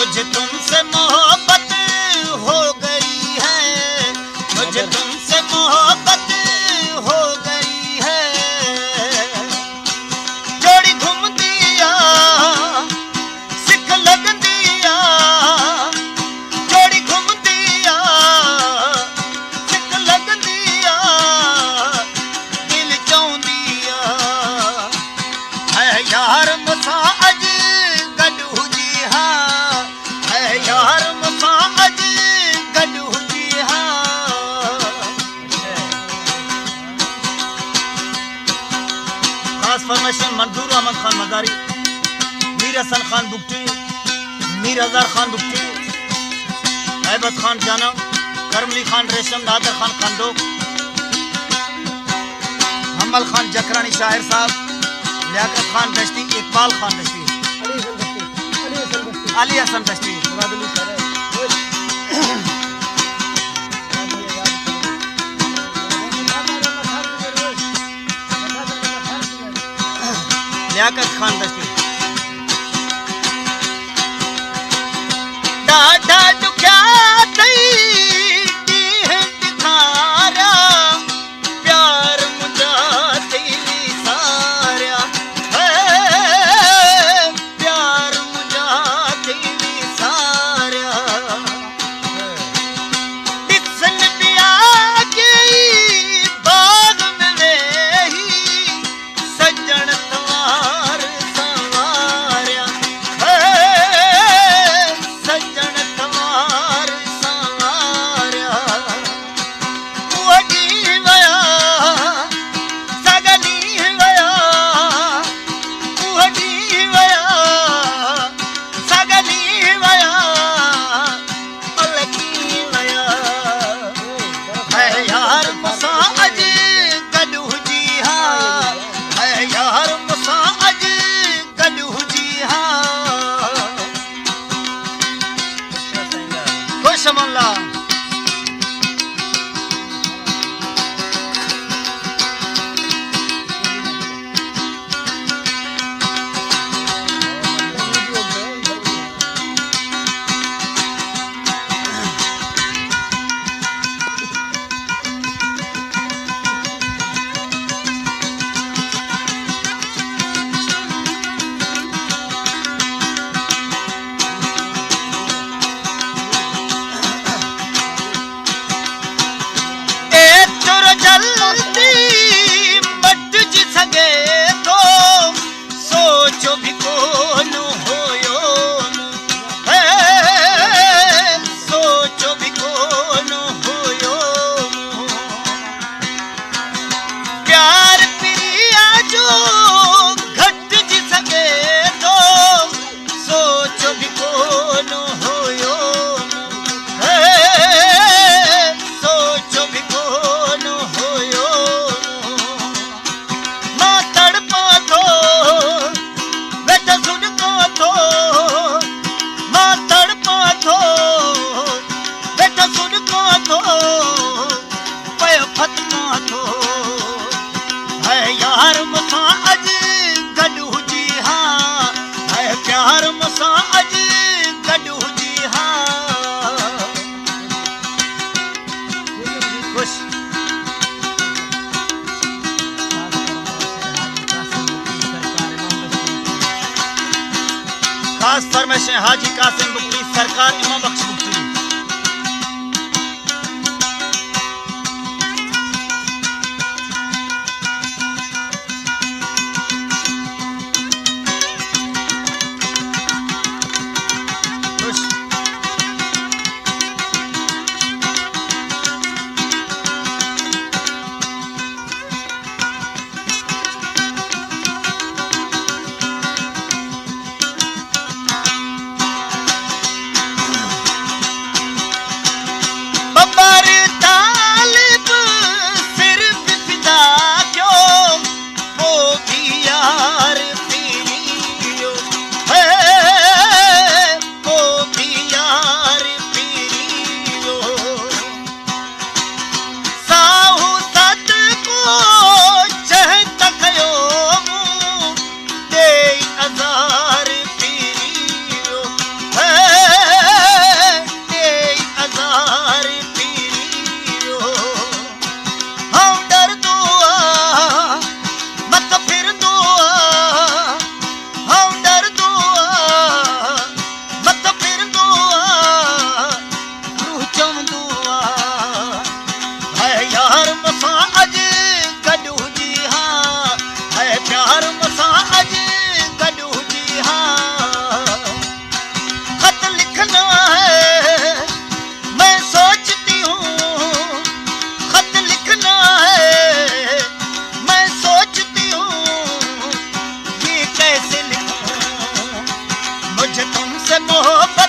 मुझे तुमसे मोहब्बत हो गई है, मुझे तुमसे मोहब्बत हो गई है। जोड़ी घूम दिया सिख लग दिया, जोड़ी घूम दिया सिख लग दिया, दिल चाह दिया है यार मुसा अज गडू जी हाँ, है यार मुसा अज गडू जी हाँ। खास फरमाइशें मंजूर अहमद खान मजारी, मीर हसन खान बुगटी, मीर अजहर खान बुगटी, हैबत खान जाना, करमली खान रेशम, नादर खान खानडोक, हमल खान जकरानी शायर साहब, लियाकत खान दश्ती, इकबाल खान दश्ती, अली हसन दश्ती, लियाकत खान दश्ती। डाढा दुखिया तई ॾींहं ॾिखारिया, प्यार मुंहिंजा थी विसारिया, प्यार मुंहिंजा थी विसारिया। ॾिसनि पिया की बाग़ में वेही सजण तवार संवारिया, सजण तवार संवारिया। वॾी विया सगनी विया, वॾी विया सगनी विया, अलगी विया है यार मुसा अज गडू जी हाँ, है यार मुसा अज गडू जी हाँ। खुश अमल्ला जल्दी मट जी सके तो सोचो भी कोन होयो, सोचो भी कोन होयो। प्यार प्रिया जो घट जी सके तो सोचो भी कोन होयो, सोचो भी कोन होयो। मां तड़पा थो बेटा सुडको थो, मां तड़पा थो बेटा सुडको थो, पयो फतमा थो है यार मुसा अज गडू जी हाँ, है प्यार मुसा अज गडू जी हाँ। खुश खास फरमाइशें हाजी कासिम बुकली सरकार इमाम बख्श बुकली। खुश मोहब्बत